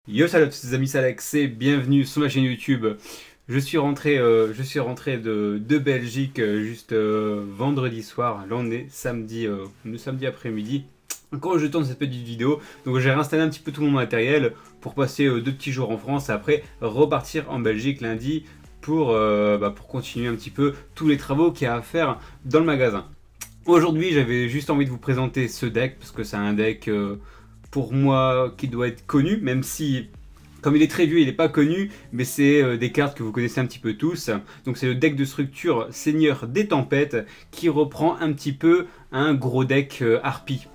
Yo salut à tous les amis, c'est Alex et bienvenue sur ma chaîne YouTube. Je suis rentré de Belgique juste vendredi soir. Là on est samedi, le samedi après-midi. Quand je tourne cette petite vidéo, donc j'ai réinstallé un petit peu tout mon matériel pour passer 2 petits jours en France et après repartir en Belgique lundi pour continuer un petit peu tous les travaux qu'il y a à faire dans le magasin. Aujourd'hui j'avais juste envie de vous présenter ce deck parce que c'est un deck pour moi qui doit être connu, même si comme il est très vieux, il n'est pas connu, mais c'est des cartes que vous connaissez un petit peu tous. Donc c'est le deck de structure Seigneur des Tempêtes qui reprend un petit peu un gros deck Harpie.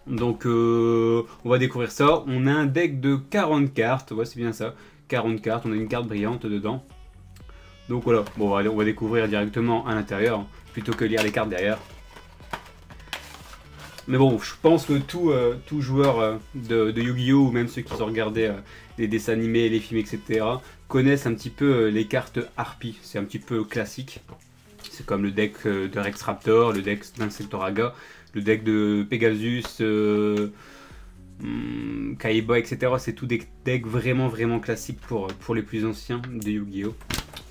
Donc on va découvrir ça. On a un deck de 40 cartes, ouais c'est bien ça, 40 cartes, on a une carte brillante dedans. Donc voilà, bon, on va découvrir directement à l'intérieur, plutôt que lire les cartes derrière. Mais bon, je pense que tout joueur de Yu-Gi-Oh! Ou même ceux qui ont regardé les dessins animés, les films, etc., connaissent un petit peu les cartes Harpie. C'est un petit peu classique. C'est comme le deck de Rex Raptor, le deck d'Insectoraga, le deck de Pegasus, Kaiba, etc. C'est tout des decks vraiment vraiment classiques pour les plus anciens de Yu-Gi-Oh!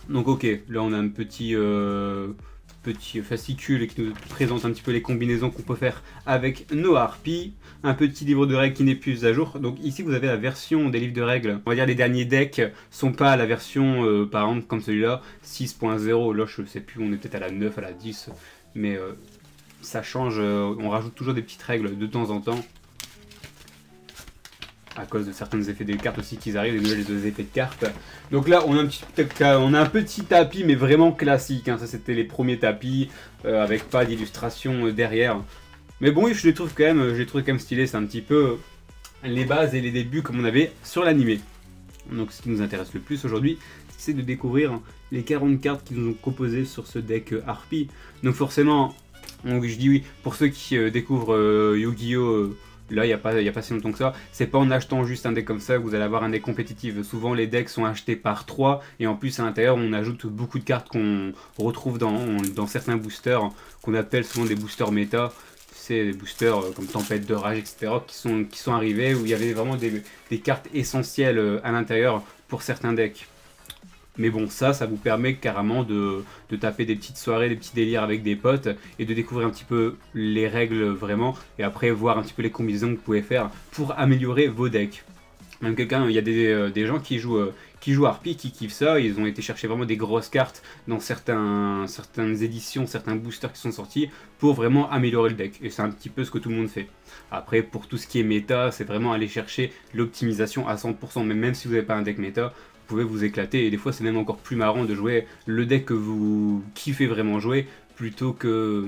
Donc ok, là on a un petit fascicule qui nous présente un petit peu les combinaisons qu'on peut faire avec nos harpies. Un petit livre de règles qui n'est plus à jour. Donc ici vous avez la version des livres de règles. On va dire les derniers decks sont pas à la version par exemple comme celui-là 6.0. Là je sais plus, on est peut-être à la 9, à la 10. Mais ça change, on rajoute toujours des petites règles de temps en temps. À cause de certains effets des cartes aussi qui arrivent, des nouvelles effets de cartes. Donc là, on a un petit tapis, mais vraiment classique. Hein. Ça, c'était les premiers tapis, avec pas d'illustration derrière. Mais bon, oui, je les trouve quand même stylés. C'est un petit peu les bases et les débuts comme on avait sur l'animé. Donc ce qui nous intéresse le plus aujourd'hui, c'est de découvrir les 40 cartes qui nous ont composées sur ce deck Harpie. Donc forcément, donc je dis oui, pour ceux qui découvrent Yu-Gi-Oh! Là, il n'y a pas si longtemps que ça. C'est pas en achetant juste un deck comme ça que vous allez avoir un deck compétitif. Souvent, les decks sont achetés par 3 et en plus, à l'intérieur, on ajoute beaucoup de cartes qu'on retrouve dans certains boosters qu'on appelle souvent des boosters méta. C'est des boosters comme Tempête de Rage, etc. qui sont arrivés où il y avait vraiment des cartes essentielles à l'intérieur pour certains decks. Mais bon, ça vous permet carrément de taper des petites soirées, des petits délires avec des potes et de découvrir un petit peu les règles vraiment et après voir un petit peu les combinaisons que vous pouvez faire pour améliorer vos decks. Même quelqu'un, il y a des gens qui jouent Harpie, qui kiffent ça, ils ont été chercher vraiment des grosses cartes dans certaines éditions, certains boosters qui sont sortis pour vraiment améliorer le deck. Et c'est un petit peu ce que tout le monde fait. Après, pour tout ce qui est méta, c'est vraiment aller chercher l'optimisation à 100%, mais même si vous n'avez pas un deck méta, vous pouvez vous éclater et des fois c'est même encore plus marrant de jouer le deck que vous kiffez vraiment jouer plutôt que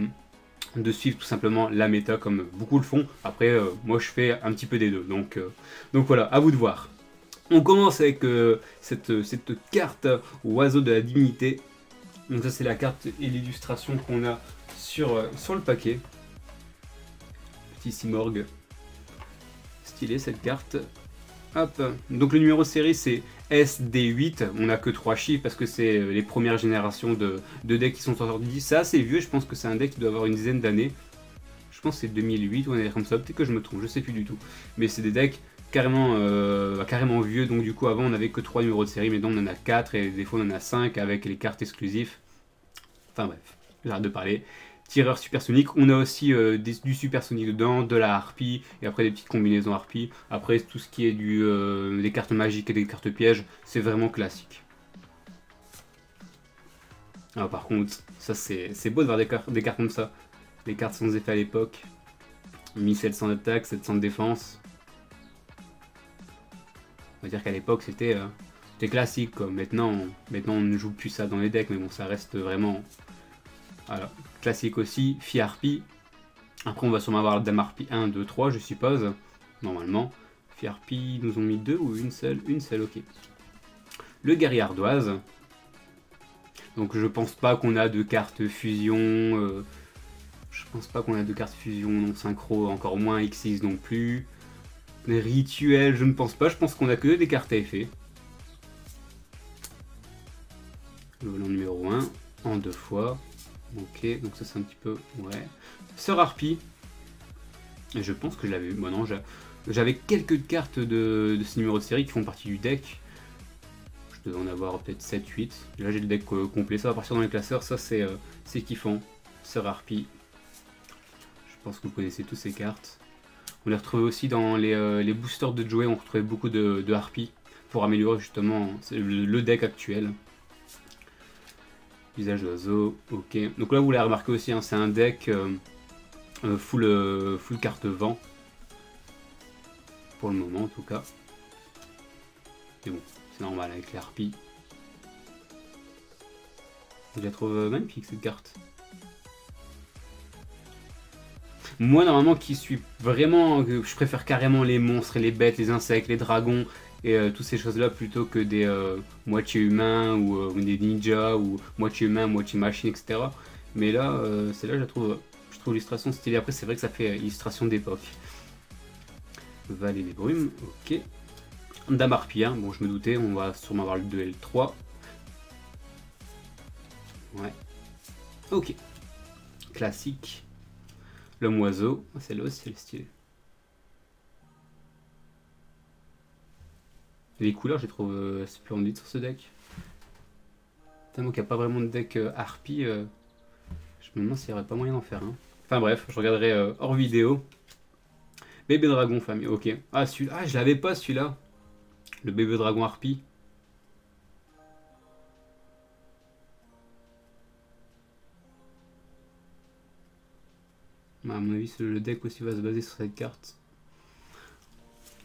de suivre tout simplement la méta comme beaucoup le font. Après moi je fais un petit peu des deux donc voilà, à vous de voir. On commence avec cette carte oiseau de la divinité. Donc ça c'est la carte et l'illustration qu'on a sur le paquet. Petit Simorgh. Stylé cette carte. Hop. Donc le numéro de série c'est SD8, on n'a que 3 chiffres parce que c'est les premières générations de decks qui sont sortis. C'est assez vieux, je pense que c'est un deck qui doit avoir une dizaine d'années. Je pense que c'est 2008 ou un comme ça, peut-être que je me trompe, je sais plus du tout. Mais c'est des decks carrément vieux, donc du coup avant on n'avait que 3 numéros de série, maintenant on en a 4 et des fois on en a 5 avec les cartes exclusives. Enfin bref, j'arrête de parler. Tireur supersonique, on a aussi du supersonique dedans, de la harpie, et après des petites combinaisons harpie. Après tout ce qui est des cartes magiques et des cartes pièges, c'est vraiment classique. Alors par contre, ça c'est beau de voir des cartes comme ça. Des cartes sans effet à l'époque. 1700 d'attaque, 700 de défense. On va dire qu'à l'époque c'était classique quoi. Maintenant on ne joue plus ça dans les decks, mais bon ça reste vraiment... Voilà, classique aussi, Fille Harpie. Après on va sûrement avoir la Dame Harpie 1, 2, 3 je suppose. Normalement. Fille Harpie, nous ont mis 2 ou une seule? Une seule, ok. Le guerrier ardoise. Donc je pense pas qu'on a de cartes fusion. Je pense pas qu'on a de cartes fusion non synchro, encore moins X6 non plus. Les rituels, je ne pense pas. Je pense qu'on a que des cartes à effet. Le volant numéro 1, en 2 fois. Ok, donc ça c'est un petit peu... Ouais. Sœur Harpie. Je pense que je l'avais vu. Bon non, J'avais quelques cartes de ce numéro de série qui font partie du deck. Je devais en avoir peut-être 7-8. Là j'ai le deck complet, ça va partir dans les classeurs, ça c'est kiffant. Sœur Harpie. Je pense que vous connaissez tous ces cartes. On les retrouvait aussi dans les boosters de Joey, on retrouvait beaucoup de Harpie pour améliorer justement le deck actuel. Visage d'oiseau, ok. Donc là vous l'avez remarqué aussi, hein, c'est un deck full carte vent. Pour le moment en tout cas. Mais bon, c'est normal avec les harpies. Je la trouve magnifique cette carte. Moi normalement qui suis vraiment, je préfère carrément les monstres et les bêtes, les insectes, les dragons et toutes ces choses là plutôt que des moitié humains ou des ninjas ou moitié humain, moitié machine, etc. Mais là, celle-là je trouve l'illustration stylée. Après c'est vrai que ça fait illustration d'époque. Vallée des brumes, ok. Dame Harpie, hein. Bon je me doutais, on va sûrement avoir le 2 et le 3. Ouais. Ok. Classique. L'homme oiseau, celle-là aussi elle est stylée. Les couleurs je les trouve splendides sur ce deck. Tellement qu'il n'y a pas vraiment de deck Harpie, je me demande s'il n'y aurait pas moyen d'en faire un. Enfin bref, je regarderai hors vidéo. Bébé dragon famille, ok. Ah celui-là, ah, je l'avais pas celui-là. Le bébé dragon Harpie. À mon avis, le deck aussi va se baser sur cette carte.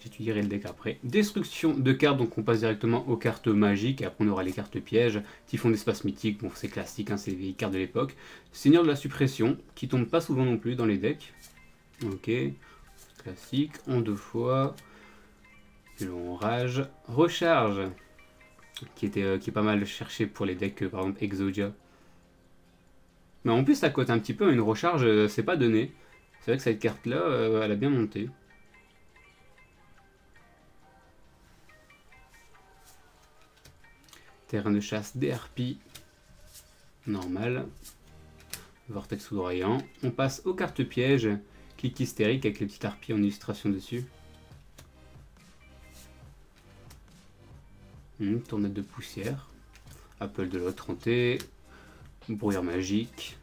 J'étudierai le deck après. Destruction de cartes, donc on passe directement aux cartes magiques. Et après on aura les cartes pièges. Typhon d'espace mythique, bon c'est classique, hein, c'est les vieilles cartes de l'époque. Seigneur de la suppression, qui tombe pas souvent non plus dans les decks. Ok. Classique, en 2 fois. En rage. Recharge, qui est pas mal cherché pour les decks, par exemple Exodia. Mais en plus ça cote un petit peu, une recharge, c'est pas donné. C'est vrai que cette carte là, elle a bien monté. Terrain de chasse des harpies. Normal. Vortex foudroyant. On passe aux cartes pièges. Clic hystérique avec les petites harpies en illustration dessus. Tournette de poussière. Appel de l'autre hanté. Brouillard magique.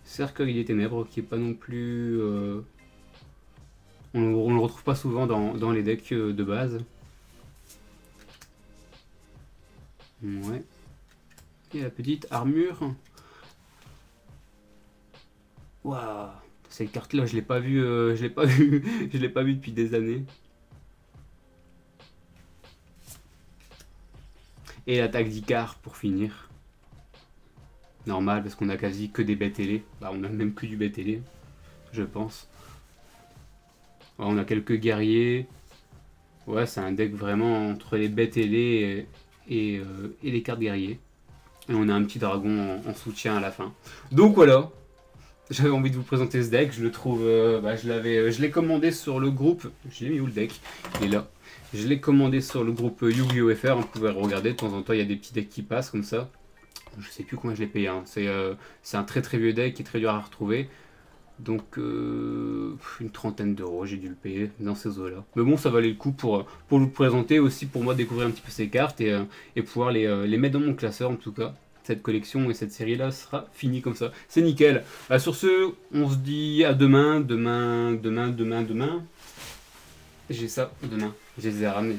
Cercueil des ténèbres qui est pas non plus... on le retrouve pas souvent dans les decks de base. Ouais. Et la petite armure. Waouh. Cette carte là je l'ai pas vue, je l'ai pas vue depuis des années. Et l'attaque d'Icar pour finir. Normal parce qu'on a quasi que des bêtes ailées. Bah on a même que du bête ailé, je pense. Ouais, on a quelques guerriers. Ouais c'est un deck vraiment entre les bêtes ailées et les cartes guerriers. Et on a un petit dragon en soutien à la fin. Donc voilà. J'avais envie de vous présenter ce deck, je le trouve, je l'ai commandé sur le groupe, je l'ai mis où le deck? Il est là. Je l'ai commandé sur le groupe Yu-Gi-Oh! FR, vous pouvez regarder, de temps en temps il y a des petits decks qui passent comme ça. Je sais plus combien je l'ai payé, hein. C'est un très très vieux deck qui est très dur à retrouver. Donc une trentaine d'euros, j'ai dû le payer dans ces eaux-là. Mais bon, ça valait le coup pour vous le présenter, aussi pour moi découvrir un petit peu ces cartes et pouvoir les mettre dans mon classeur en tout cas. Cette collection et cette série là sera finie comme ça, c'est nickel. Sur ce, on se dit à demain. J'ai ça demain, je les ai ramenés.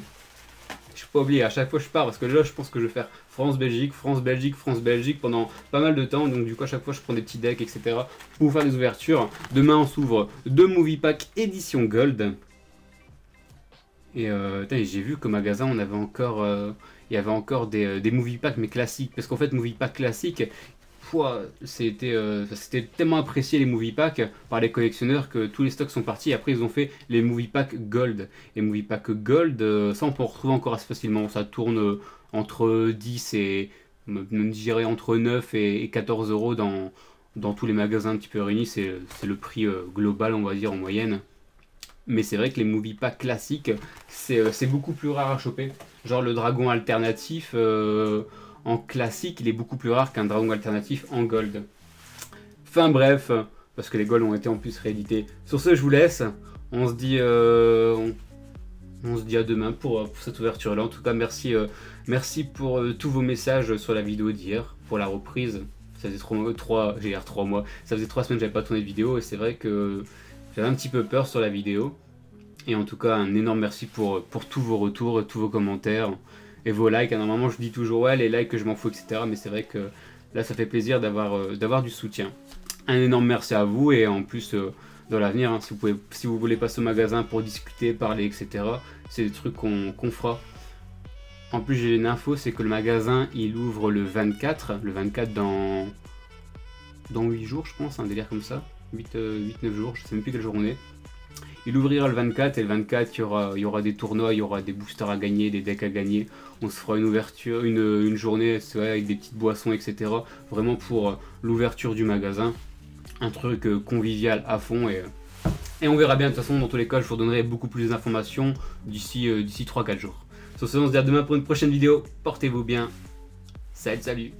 Je peux pas oublier, à chaque fois je pars parce que là je pense que je vais faire France-Belgique, France-Belgique, France-Belgique pendant pas mal de temps. Donc du coup à chaque fois je prends des petits decks etc. pour vous faire des ouvertures. Demain on s'ouvre 2 Movie Pack édition Gold. Et j'ai vu qu'au magasin on avait encore... il y avait encore des movie packs mais classiques, parce qu'en fait movie pack classique, c'était tellement apprécié les movie packs par les collectionneurs que tous les stocks sont partis. Après ils ont fait les movie packs gold, et movie pack gold, ça on peut en retrouver encore assez facilement, ça tourne entre 10 et je dirais entre 9 et 14 euros dans tous les magasins un petit peu réunis. C'est le prix global on va dire en moyenne. Mais c'est vrai que les movie packs classiques, c'est beaucoup plus rare à choper. Genre le dragon alternatif en classique, il est beaucoup plus rare qu'un dragon alternatif en gold. Enfin bref, parce que les golds ont été en plus réédités. Sur ce, je vous laisse. On se dit, on se dit à demain pour cette ouverture-là. En tout cas, merci, merci pour tous vos messages sur la vidéo d'hier, pour la reprise. Ça faisait 3 mois. Ça faisait 3 semaines que j'avais pas tourné de vidéo et c'est vrai que j'avais un petit peu peur sur la vidéo. Et en tout cas, un énorme merci pour tous vos retours, tous vos commentaires et vos likes. Normalement, je dis toujours ouais, les likes, je m'en fous, etc. Mais c'est vrai que là, ça fait plaisir d'avoir du soutien. Un énorme merci à vous et en plus, dans l'avenir, hein, si vous voulez passer au magasin pour discuter, parler, etc. C'est des trucs qu'on fera. En plus, j'ai une info, c'est que le magasin, il ouvre le 24 dans 8 jours, je pense, un délire comme ça. 8-9 jours, je sais même plus quel jour on est. Il ouvrira le 24 et le 24 il y aura des tournois, il y aura des boosters à gagner, des decks à gagner. On se fera une ouverture, une journée avec des petites boissons, etc. Vraiment pour l'ouverture du magasin. Un truc convivial à fond et on verra bien. De toute façon, dans tous les cas, je vous donnerai beaucoup plus d'informations d'ici 3-4 jours. Sur ce, on se dit à demain pour une prochaine vidéo. Portez-vous bien. Salut.